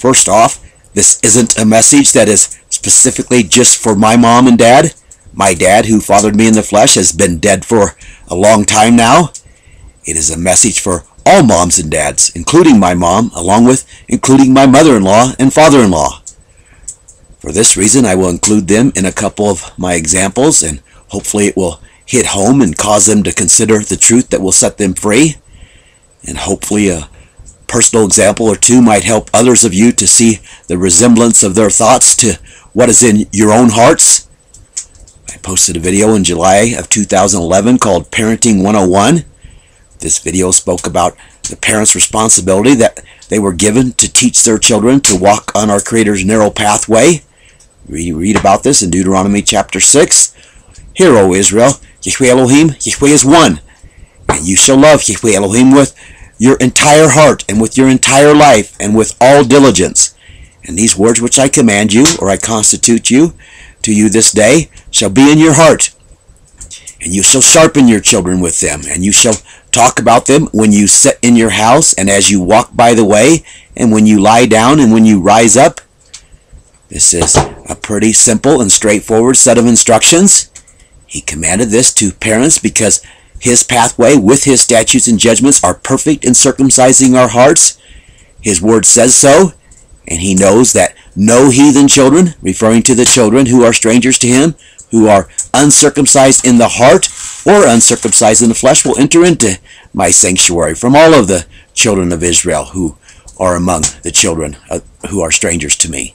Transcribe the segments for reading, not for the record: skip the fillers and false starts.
First off, this isn't a message that is specifically just for my mom and dad. My dad, who fathered me in the flesh, has been dead for a long time now. It is a message for all moms and dads, including my mom, including my mother-in-law and father-in-law. For this reason, I will include them in a couple of my examples, and hopefully it will hit home and cause them to consider the truth that will set them free. And hopefully a personal example or two might help others of you to see the resemblance of their thoughts to what is in your own hearts. I posted a video in July of 2011 called Parenting 101. This video spoke about the parents' responsibility that they were given to teach their children to walk on our Creator's narrow pathway. We read about this in Deuteronomy chapter 6. Hear, O Israel, Yahweh Elohim, Yahweh is one. And you shall love Yahweh Elohim with your entire heart and with your entire life and with all diligence. And these words which I command you, or I constitute you, to you this day, shall be in your heart. And you shall sharpen your children with them, and you shall talk about them when you sit in your house, and as you walk by the way, and when you lie down, and when you rise up. This is a pretty simple and straightforward set of instructions. He commanded this to parents because His pathway with His statutes and judgments are perfect in circumcising our hearts. His word says so, and He knows that no heathen children, referring to the children who are strangers to Him, who are uncircumcised in the heart or uncircumcised in the flesh, will enter into my sanctuary from all of the children of Israel who are among the children who are strangers to me.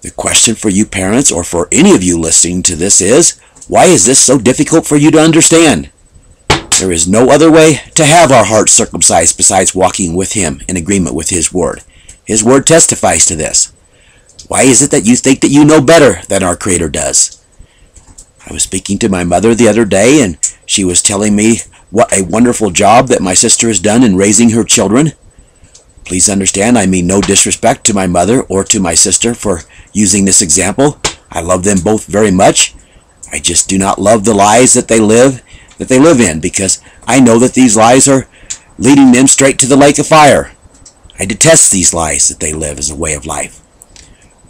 The question for you parents, or for any of you listening to this, is, why is this so difficult for you to understand? There is no other way to have our hearts circumcised besides walking with Him in agreement with His word. His word testifies to this. Why is it that you think that you know better than our Creator does? I was speaking to my mother the other day, and she was telling me what a wonderful job that my sister has done in raising her children. Please understand, I mean no disrespect to my mother or to my sister for using this example. I love them both very much. I just do not love the lies that they live in, because I know that these lies are leading them straight to the lake of fire. I detest these lies that they live as a way of life.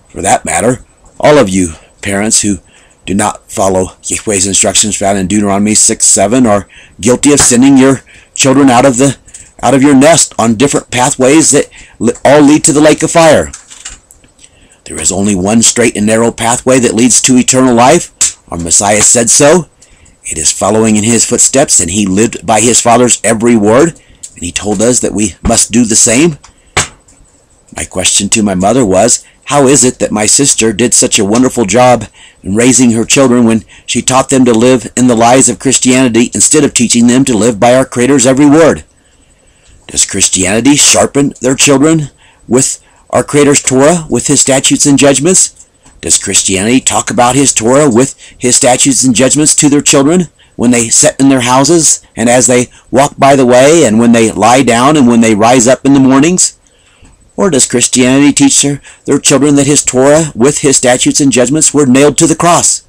For that matter, all of you parents who do not follow Yahweh's instructions found in Deuteronomy 6:7 are guilty of sending your children out of your nest on different pathways that all lead to the lake of fire. There is only one straight and narrow pathway that leads to eternal life. Our Messiah said so. It is following in His footsteps, and He lived by His Father's every word, and He told us that we must do the same. My question to my mother was, how is it that my sister did such a wonderful job in raising her children when she taught them to live in the lies of Christianity instead of teaching them to live by our Creator's every word? Does Christianity sharpen their children with our Creator's Torah, with His statutes and judgments? Does Christianity talk about His Torah with His statutes and judgments to their children when they sit in their houses, and as they walk by the way, and when they lie down, and when they rise up in the mornings? Or does Christianity teach their children that His Torah with His statutes and judgments were nailed to the cross?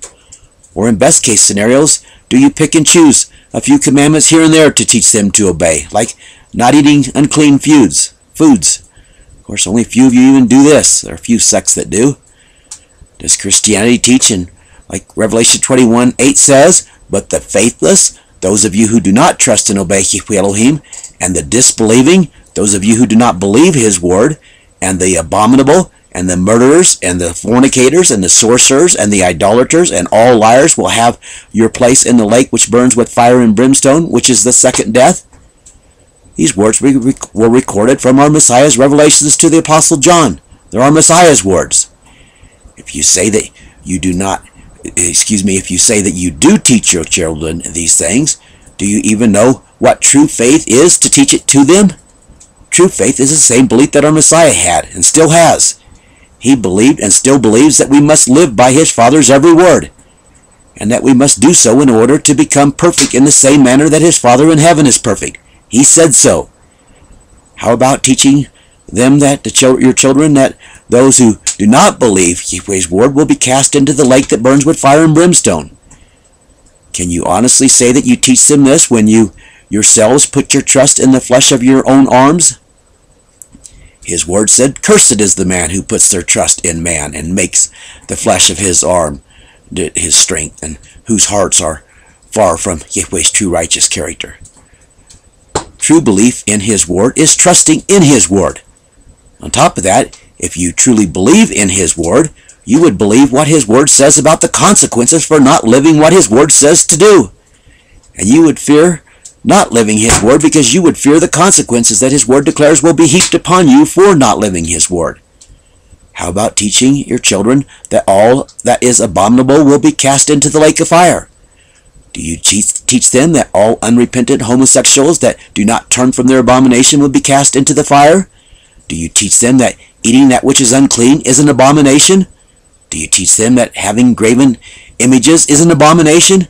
Or in best case scenarios, do you pick and choose a few commandments here and there to teach them to obey, like not eating unclean foods? Of course, only a few of you even do this. There are a few sects that do. Does Christianity teach, in like Revelation 21:8 says, but the faithless, those of you who do not trust and obey Yahweh Elohim, and the disbelieving, those of you who do not believe His word, and the abominable, and the murderers, and the fornicators, and the sorcerers, and the idolaters, and all liars will have your place in the lake which burns with fire and brimstone, which is the second death. These words were recorded from our Messiah's revelations to the Apostle John. They're our Messiah's words. If you say that you do teach your children these things, do you even know what true faith is to teach it to them? True faith is the same belief that our Messiah had and still has. He believed and still believes that we must live by His Father's every word, and that we must do so in order to become perfect in the same manner that His Father in heaven is perfect. He said so. How about teaching them that your children that those who do not believe Yahweh's word will be cast into the lake that burns with fire and brimstone? Can you honestly say that you teach them this when you yourselves put your trust in the flesh of your own arms? His word said, "Cursed is the man who puts their trust in man and makes the flesh of his arm his strength, and whose hearts are far from Yahweh's true righteous character." True belief in His word is trusting in His word. On top of that, if you truly believe in His word, you would believe what His word says about the consequences for not living what His word says to do. And you would fear not living His word because you would fear the consequences that His word declares will be heaped upon you for not living His word. How about teaching your children that all that is abominable will be cast into the lake of fire? Do you teach them that all unrepentant homosexuals that do not turn from their abomination will be cast into the fire? Do you teach them that eating that which is unclean is an abomination? Do you teach them that having graven images is an abomination?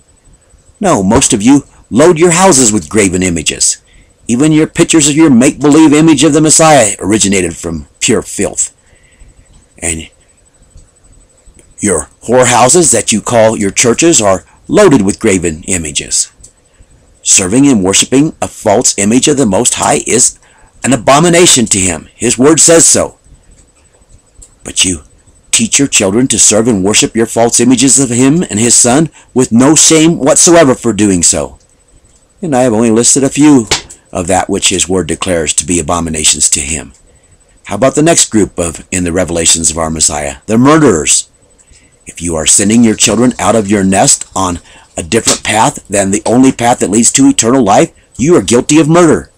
No, most of you load your houses with graven images. Even your pictures of your make-believe image of the Messiah originated from pure filth. And your whorehouses that you call your churches are loaded with graven images. Serving and worshiping a false image of the Most High is an abomination to Him. His word says so. But you teach your children to serve and worship your false images of Him and His Son with no shame whatsoever for doing so. And I have only listed a few of that which His word declares to be abominations to Him. How about the next group in the revelations of our Messiah? The murderers. If you are sending your children out of your nest on a different path than the only path that leads to eternal life, you are guilty of murder.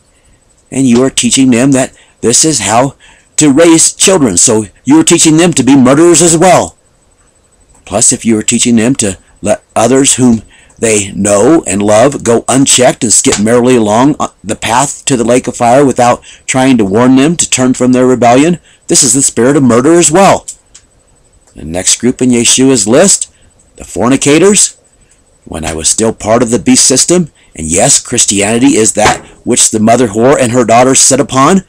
And you are teaching them that this is how to raise children, so you are teaching them to be murderers as well. Plus, if you are teaching them to let others whom they know and love go unchecked and skip merrily along the path to the lake of fire without trying to warn them to turn from their rebellion, this is the spirit of murder as well. The next group in Yeshua's list, the fornicators. When I was still part of the beast system, and yes, Christianity is that which the mother whore and her daughters set upon,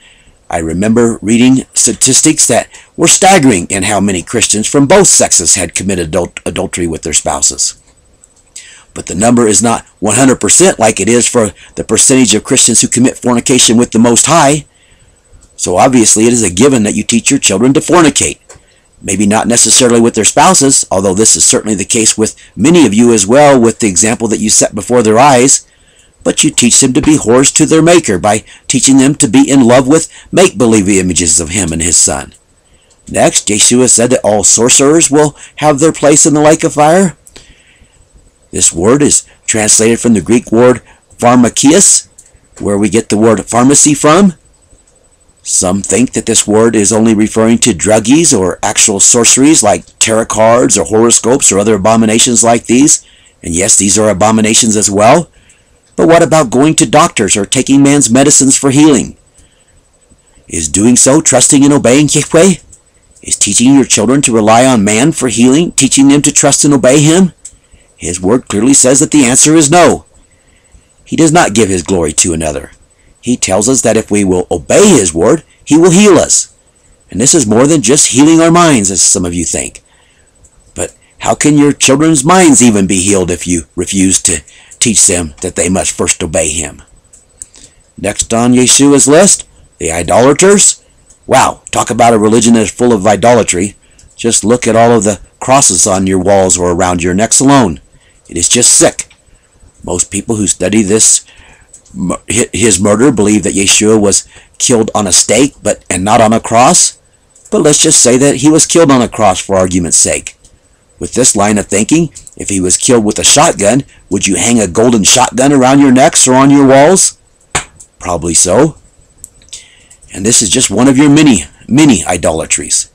I remember reading statistics that were staggering in how many Christians from both sexes had committed adultery with their spouses. But the number is not 100% like it is for the percentage of Christians who commit fornication with the Most High. So obviously it is a given that you teach your children to fornicate. Maybe not necessarily with their spouses, although this is certainly the case with many of you as well with the example that you set before their eyes. But you teach them to be whores to their Maker by teaching them to be in love with make-believe images of Him and His Son. Next, Yeshua said that all sorcerers will have their place in the lake of fire. This word is translated from the Greek word pharmakias, where we get the word pharmacy from. Some think that this word is only referring to druggies or actual sorceries like tarot cards or horoscopes or other abominations like these. And yes, these are abominations as well. But what about going to doctors or taking man's medicines for healing? Is doing so trusting and obeying Yahweh? Is teaching your children to rely on man for healing, teaching them to trust and obey Him? His word clearly says that the answer is no. He does not give His glory to another. He tells us that if we will obey His word, He will heal us. And this is more than just healing our minds, as some of you think. But how can your children's minds even be healed if you refuse to teach them that they must first obey Him? Next on Yeshua's list, the idolaters. Wow, talk about a religion that is full of idolatry. Just look at all of the crosses on your walls or around your necks alone. It is just sick. Most people who study His murder believe that Yeshua was killed on a stake and not on a cross. But let's just say that He was killed on a cross for argument's sake. With this line of thinking, if He was killed with a shotgun, would you hang a golden shotgun around your necks or on your walls? Probably so. And this is just one of your many idolatries.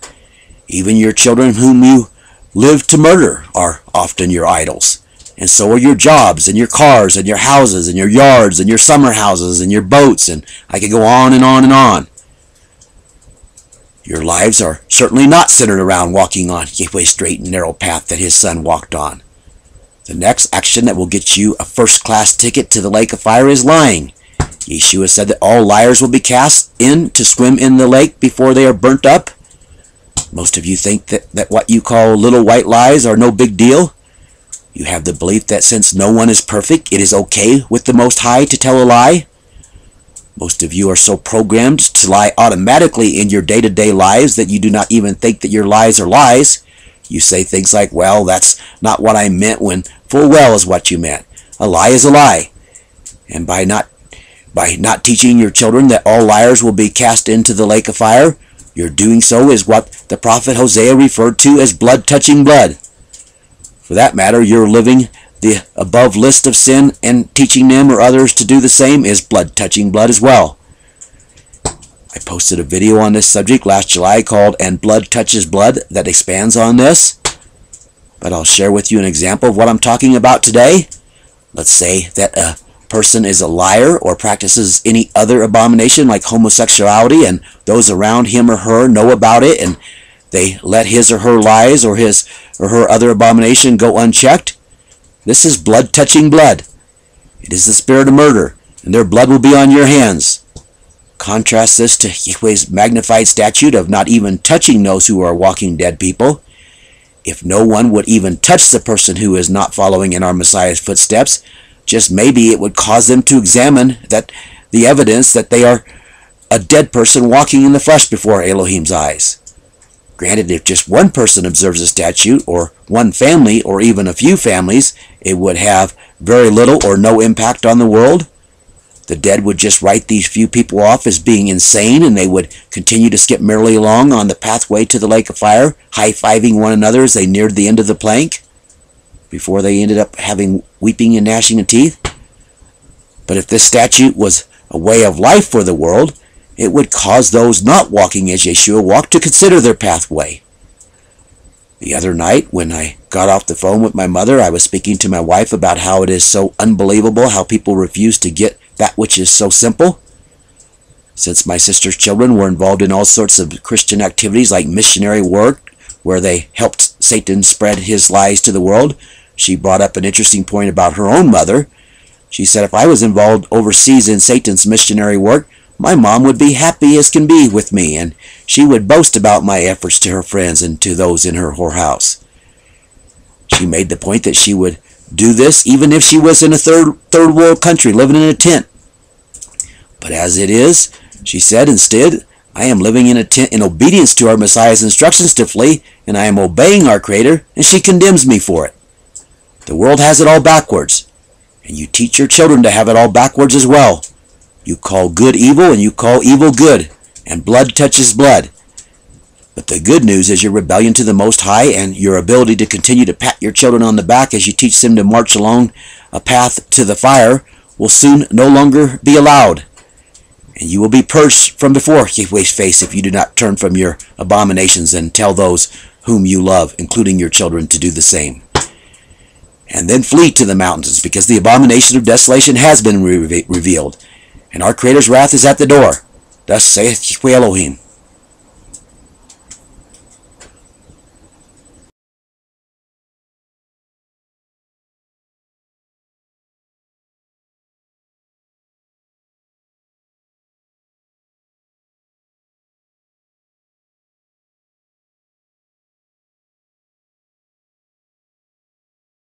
Even your children whom you live to murder are often your idols. And so are your jobs and your cars and your houses and your yards and your summer houses and your boats, and I could go on and on and on. Your lives are certainly not centered around walking on Yahweh's straight and narrow path that His Son walked on. The next action that will get you a first-class ticket to the lake of fire is lying. Yeshua said that all liars will be cast in to swim in the lake before they are burnt up. Most of you think that what you call little white lies are no big deal. You have the belief that since no one is perfect, it is okay with the Most High to tell a lie. Most of you are so programmed to lie automatically in your day-to-day lives that you do not even think that your lies are lies. You say things like, well, that's not what I meant, when full well is what you meant. A lie is a lie. And by not teaching your children that all liars will be cast into the lake of fire, your doing so is what the prophet Hosea referred to as blood-touching blood. For that matter, you're living the above list of sin, and teaching them or others to do the same is blood-touching blood as well. I posted a video on this subject last July called "And Blood Touches Blood" that expands on this, but I'll share with you an example of what I'm talking about today. Let's say that a person is a liar or practices any other abomination like homosexuality, and those around him or her know about it, and they let his or her lies or his or her other abomination go unchecked. This is blood-touching blood. It is the spirit of murder, and their blood will be on your hands. Contrast this to Yahweh's magnified statute of not even touching those who are walking dead people. If no one would even touch the person who is not following in our Messiah's footsteps, just maybe it would cause them to examine the evidence that they are a dead person walking in the flesh before Elohim's eyes. Granted, if just one person observes a statute, or one family, or even a few families, it would have very little or no impact on the world. The dead would just write these few people off as being insane, and they would continue to skip merrily along on the pathway to the lake of fire, high-fiving one another as they neared the end of the plank, before they ended up having weeping and gnashing of teeth. But if this statute was a way of life for the world, it would cause those not walking as Yeshua walked to consider their pathway. The other night, when I got off the phone with my mother, I was speaking to my wife about how it is so unbelievable how people refuse to get that which is so simple. Since my sister's children were involved in all sorts of Christian activities like missionary work, where they helped Satan spread his lies to the world, she brought up an interesting point about her own mother. She said, if I was involved overseas in Satan's missionary work, my mom would be happy as can be with me, and she would boast about my efforts to her friends and to those in her whorehouse. She made the point that she would do this even if she was in a third world country living in a tent. But as it is, she said, instead, I am living in a tent in obedience to our Messiah's instructions to flee, and I am obeying our Creator, and she condemns me for it. The world has it all backwards, and you teach your children to have it all backwards as well. You call good evil, and you call evil good, and blood touches blood. But the good news is your rebellion to the Most High and your ability to continue to pat your children on the back as you teach them to march along a path to the fire will soon no longer be allowed. And you will be purged from before Yahweh's face if you do not turn from your abominations and tell those whom you love, including your children, to do the same. And then flee to the mountains, because the abomination of desolation has been revealed, and our Creator's wrath is at the door. Thus saith Yahweh Elohim.